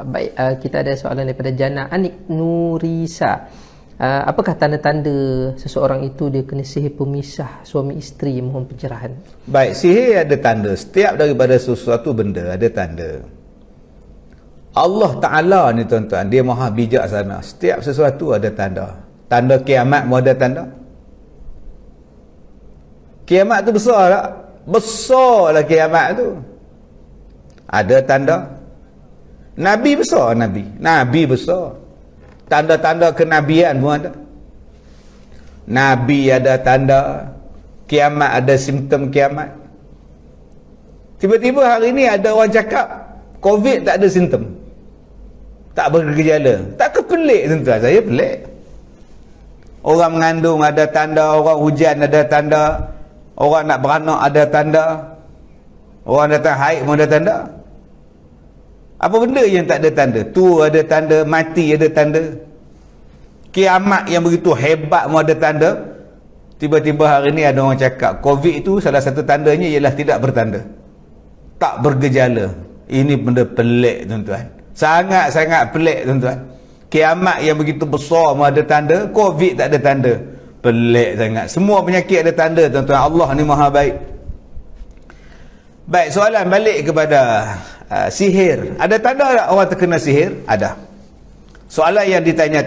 Baik, kita ada soalan daripada Jana Anik Nurisa. Apakah tanda-tanda seseorang itu dia kena sihir pemisah suami isteri, mohon pencerahan. Baik, sihir ada tanda. Setiap daripada sesuatu benda ada tanda. Allah Ta'ala ni tuan-tuan, dia maha bijaksana. Setiap sesuatu ada tanda. Tanda kiamat pun ada tanda. Kiamat tu besar tak? Besar lah kiamat tu. Ada tanda. Nabi besar, Nabi besar. Tanda-tanda kenabian pun ada. Nabi ada tanda. Kiamat ada simptom kiamat. Tiba-tiba hari ni ada orang cakap COVID tak ada simptom, tak bergejala. Tak kepelik tuan-tuan, saya pelik. Orang mengandung ada tanda, orang hujan ada tanda, orang nak beranak ada tanda, orang datang haid pun ada tanda. Apa benda yang tak ada tanda? Tua ada tanda, mati ada tanda. Kiamat yang begitu hebat pun ada tanda. Tiba-tiba hari ni ada orang cakap COVID itu salah satu tandanya ialah tidak bertanda, tak bergejala. Ini benda pelik tuan-tuan. Sangat-sangat pelik tuan-tuan. Kiamat yang begitu besar pun ada tanda, COVID tak ada tanda. Pelik sangat. Semua penyakit ada tanda tuan-tuan. Allah ni maha baik. Baik, soalan balik kepada sihir. Ada tanda tak orang terkena sihir? Ada. Soalan yang ditanya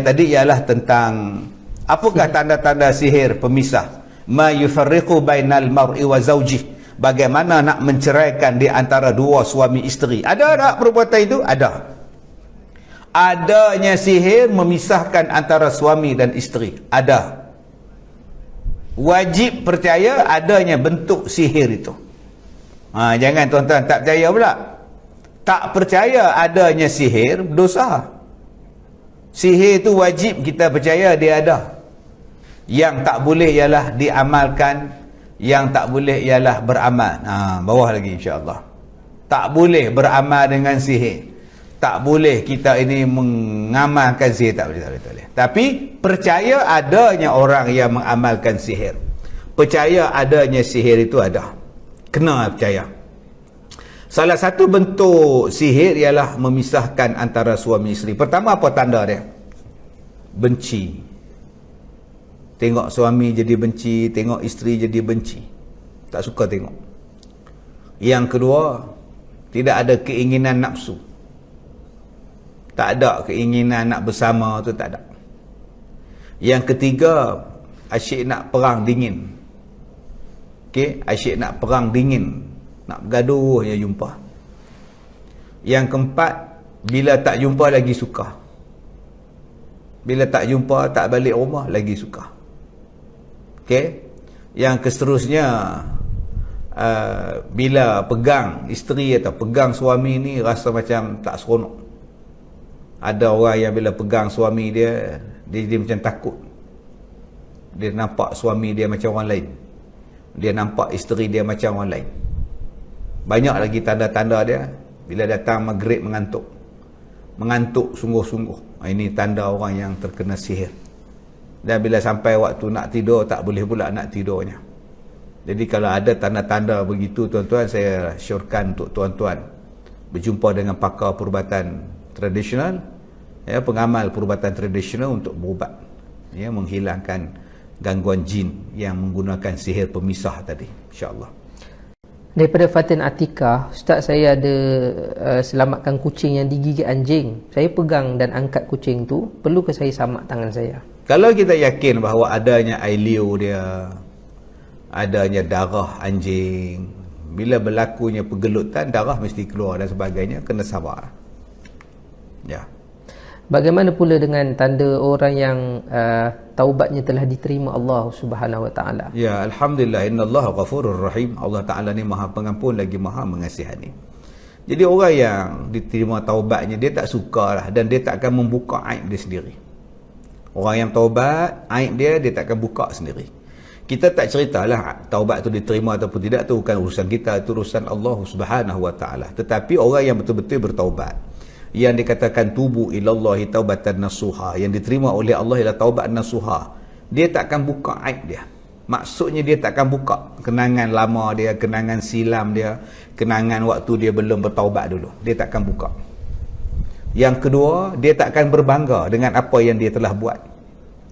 tadi, ialah tentang apakah tanda-tanda sihir pemisah? Ma yufarriqu bainal mar'i wa zawjih. Bagaimana nak menceraikan di antara dua suami isteri? Ada tak perbuatan itu? Ada. Adanya sihir memisahkan antara suami dan isteri. Ada. Wajib percaya adanya bentuk sihir itu. Jangan tuan-tuan tak percaya pula. Tak percaya adanya sihir, dosa. Sihir itu wajib kita percaya dia ada. Yang tak boleh ialah diamalkan, yang tak boleh ialah beramal. Bawah lagi insya-Allah. Tak boleh beramal dengan sihir. Tak boleh kita ini mengamalkan sihir, tak boleh. Tapi percaya adanya orang yang mengamalkan sihir. Percaya adanya sihir itu ada. Kena percaya. Salah satu bentuk sihir ialah memisahkan antara suami isteri. Pertama, apa tanda dia? Benci. Tengok suami jadi benci, tengok isteri jadi benci. Tak suka tengok. Yang kedua, tidak ada keinginan nafsu. Tak ada keinginan nak bersama tu, tak ada. Yang ketiga, asyik nak perang dingin. Okey, asyik nak perang dingin, nak bergaduh je jumpa. Yang keempat, bila tak jumpa lagi suka. Bila tak jumpa, tak balik rumah lagi suka. Okey. Yang keseterusnya, bila pegang isteri atau pegang suami ni rasa macam tak seronok. Ada orang yang bila pegang suami dia jadi macam takut. Dia nampak suami dia macam orang lain. Dia nampak isteri dia macam orang lain. Banyak lagi tanda-tanda dia. Bila datang maghrib mengantuk. Mengantuk sungguh-sungguh. Ini tanda orang yang terkena sihir. Dan bila sampai waktu nak tidur, tak boleh pula nak tidurnya. Jadi kalau ada tanda-tanda begitu tuan-tuan, saya syorkan untuk tuan-tuan berjumpa dengan pakar perubatan tradisional, pengamal perubatan tradisional untuk berubat, menghilangkan gangguan jin yang menggunakan sihir pemisah tadi, insya-Allah. Daripada Fatin Atika, Ustaz, saya ada selamatkan kucing yang digigit anjing. Saya pegang dan angkat kucing tu, perlukah saya samak tangan saya? Kalau kita yakin bahawa adanya air liur dia, adanya darah anjing, bila berlakunya pergelutan, darah mesti keluar dan sebagainya, kena sabar. Ya. Bagaimana pula dengan tanda orang yang taubatnya telah diterima Allah Subhanahu Wa Taala? Ya, alhamdulillah, innallaha ghafurur rahim. Allah Taala ni Maha Pengampun lagi Maha Mengasihani. Jadi orang yang diterima taubatnya, dia tak sukalah dan dia tak akan membuka aib dia sendiri. Orang yang taubat, aib dia tak akan buka sendiri. Kita tak ceritalah taubat tu diterima ataupun tidak, tu bukan urusan kita, itu urusan Allah Subhanahu Wa Taala. Tetapi orang yang betul-betul bertaubat, yang dikatakan tubu ilallahi taubatan nasuha, yang diterima oleh Allah ialah taubat nasuha, dia tak akan buka aib dia. Maksudnya dia takkan buka kenangan lama dia, kenangan silam dia, kenangan waktu dia belum bertaubat dulu. Dia takkan buka. Yang kedua, dia takkan berbangga dengan apa yang dia telah buat.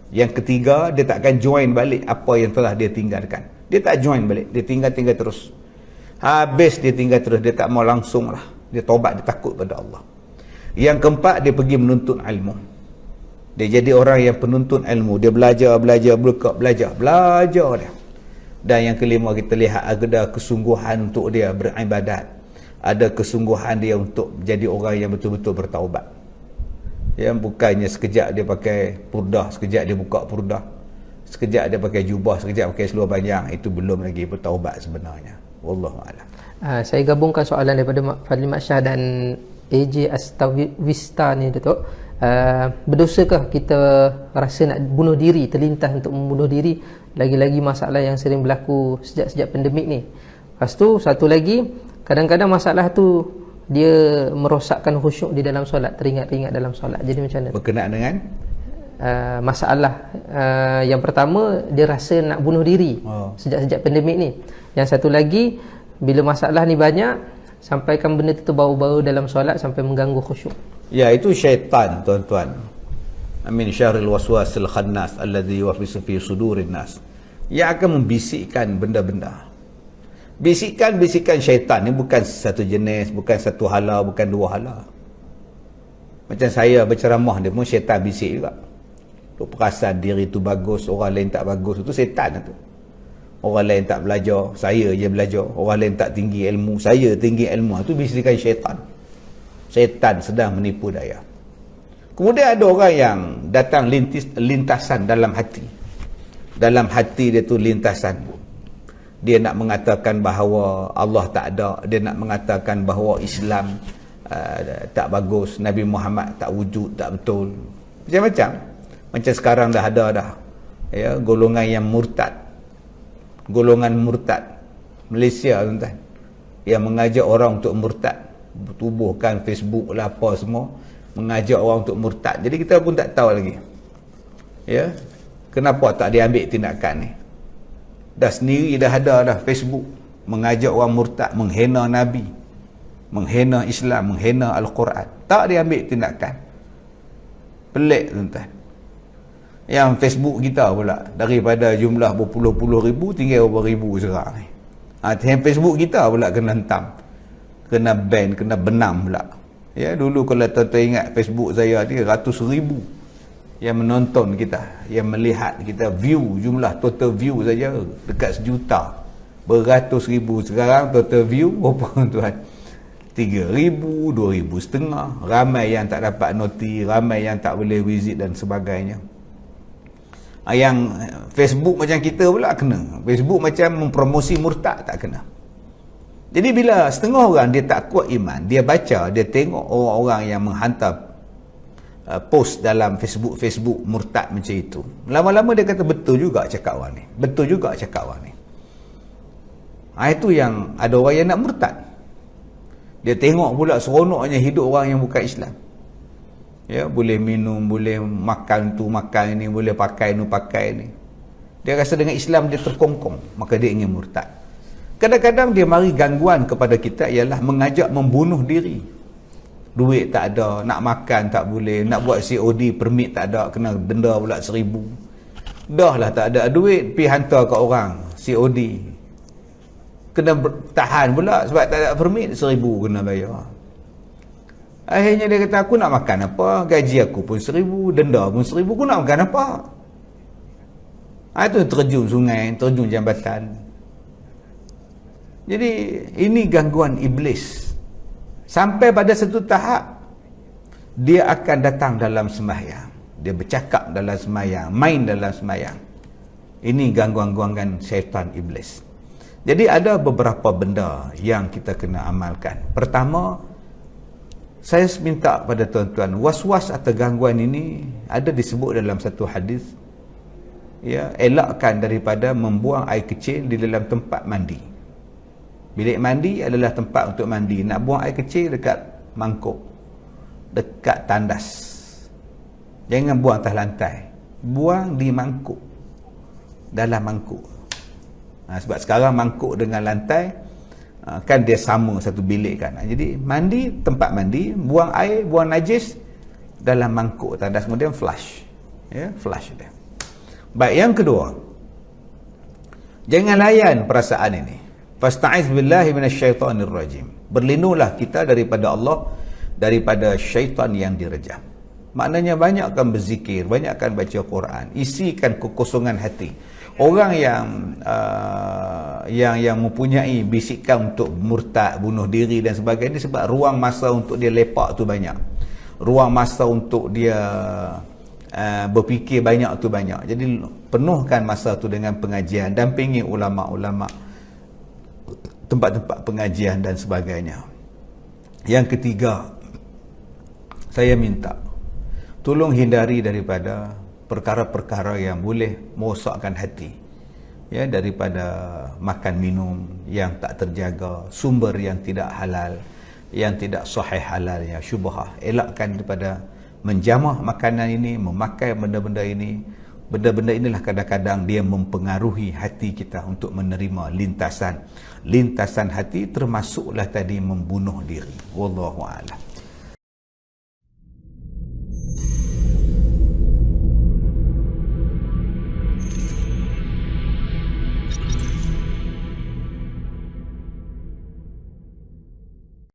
Yang ketiga, dia takkan join balik apa yang telah dia tinggalkan. Dia tak join balik, dia tinggal terus. Habis dia tinggal terus, dia tak mau langsung lah. Dia taubat, dia takut pada Allah. Yang keempat, dia pergi menuntut ilmu. Dia jadi orang yang penuntut ilmu. Dia belajar dia. Dan yang kelima, kita lihat ada kesungguhan untuk dia beribadat. Ada kesungguhan dia untuk jadi orang yang betul-betul bertaubat. Yang bukannya sekejap dia pakai purdah, sekejap dia buka purdah, sekejap dia pakai jubah, sekejap pakai seluar panjang. Itu belum lagi bertaubat sebenarnya. Wallahualam. Saya gabungkan soalan daripada Fadli Mat Syah dan AJ Astawista ni, Datuk. Berdosakah kita rasa nak bunuh diri, terlintas untuk membunuh diri, lagi-lagi masalah yang sering berlaku sejak pandemik ni. Lepas tu satu lagi, kadang-kadang masalah tu dia merosakkan khusyuk di dalam solat, teringat-ingat dalam solat. Jadi macam mana? Berkenaan dengan masalah yang pertama, dia rasa nak bunuh diri sejak pandemik ni. Yang satu lagi, bila masalah ni banyak, sampaikan benda tu terbau-bau dalam solat sampai mengganggu khusyuk. Ya, itu syaitan, tuan-tuan. Amin syarril waswasil khannas alladhi yuwaswisu fi sudurin nas. Yang akan membisikkan benda-benda. Bisikan syaitan ni bukan satu jenis, bukan satu hala, bukan dua hala. Macam saya berceramah, dia pun syaitan bisik juga. Duk perasan diri tu bagus, orang lain tak bagus, itu syaitan tu. Orang lain tak belajar, saya je belajar. Orang lain tak tinggi ilmu, saya tinggi ilmu. Itu bisikan syaitan. Syaitan sedang menipu daya. Kemudian ada orang yang datang lintasan dalam hati. Dalam hati dia tu lintasan. Dia nak mengatakan bahawa Allah tak ada. Dia nak mengatakan bahawa Islam tak bagus. Nabi Muhammad tak wujud, tak betul. Macam-macam. Macam sekarang dah ada dah. Ya, golongan yang murtad. Golongan murtad. Malaysia, tuan-tuan. Yang mengajak orang untuk murtad. Tubuhkan Facebook lah apa semua, mengajak orang untuk murtad. Jadi kita pun tak tahu lagi, ya, kenapa tak diambil tindakan ni. Dah sendiri dah ada dah Facebook mengajak orang murtad, menghina Nabi, menghina Islam, menghina Al-Quran. Tak diambil tindakan. Pelik, tuan-tuan. Yang Facebook kita pula, daripada jumlah berpuluh-puluh ribu tinggal berapa ribu sekarang ni. Yang Facebook kita pula kena hentam, kena ban, kena benam pula. Ya, dulu kalau tuan-tuan ingat, Facebook saya ni ratus ribu yang menonton kita, yang melihat kita, view, jumlah total view saja dekat 1 juta, beratus ribu. Sekarang total view berapa, tuan? 3,000, 2,500. Ramai yang tak dapat noti, ramai yang tak boleh visit dan sebagainya. Yang Facebook macam kita pula kena. Facebook macam mempromosi murtad, tak kena. Jadi bila setengah orang dia tak kuat iman, dia baca, dia tengok orang-orang yang menghantar post dalam Facebook murtad macam itu, lama-lama dia kata betul juga cakap orang ni, betul juga cakap orang ni. Itu yang ada orang yang nak murtad. Dia tengok pula seronoknya hidup orang yang bukan Islam. Ya, boleh minum, boleh makan tu, makan ini, boleh pakai ni, pakai ni. Dia rasa dengan Islam dia terkongkong, maka dia ingin murtad. Kadang-kadang dia mari gangguan kepada kita ialah mengajak membunuh diri. Duit tak ada, nak makan tak boleh, nak buat COD permit tak ada, kena denda pula 1,000. Dah lah tak ada duit, pergi hantar kat orang COD, kena tahan pula sebab tak ada permit, 1,000 kena bayar. Akhirnya dia kata, aku nak makan apa, gaji aku pun 1,000, denda pun 1,000, aku nak makan apa? Itu terjun sungai, terjun jambatan. Jadi ini gangguan iblis. Sampai pada satu tahap dia akan datang dalam sembahyang, dia bercakap dalam sembahyang, main dalam sembahyang. Ini gangguan-gangguan syaitan iblis. Jadi ada beberapa benda yang kita kena amalkan. Pertama, saya minta pada tuan-tuan, was-was atau gangguan ini ada disebut dalam satu hadis. Ya, elakkan daripada membuang air kecil di dalam tempat mandi. Bilik mandi adalah tempat untuk mandi. Nak buang air kecil dekat mangkuk, dekat tandas. Jangan buang atas lantai. Buang di mangkuk, dalam mangkuk. Sebab sekarang mangkuk dengan lantai kan dia sama satu bilik kan. Jadi mandi, tempat mandi, buang air, buang najis dalam mangkuk tandas, kemudian flush. Ya, flush dia. Baik, yang kedua, jangan layan perasaan ini. Fasta'iz billahi minasyaitonir rajim. Berlindunglah kita daripada Allah, daripada syaitan yang direjam. Maknanya banyakkan berzikir, banyakkan baca Quran, isikan kekosongan hati. Orang yang mempunyai bisikan untuk murtad, bunuh diri dan sebagainya, sebab ruang masa untuk dia lepak tu banyak. Ruang masa untuk dia berfikir banyak tu banyak. Jadi penuhkan masa tu dengan pengajian, dampingi ulama-ulama, tempat-tempat pengajian dan sebagainya. Yang ketiga, saya minta tolong hindari daripada perkara-perkara yang boleh merosakkan hati, ya, daripada makan minum yang tak terjaga, sumber yang tidak halal, yang tidak sahih halalnya, syubhah. Elakkan daripada menjamah makanan ini, memakai benda-benda ini. Benda-benda inilah kadang-kadang dia mempengaruhi hati kita untuk menerima lintasan hati, termasuklah tadi membunuh diri. Wallahu a'lam.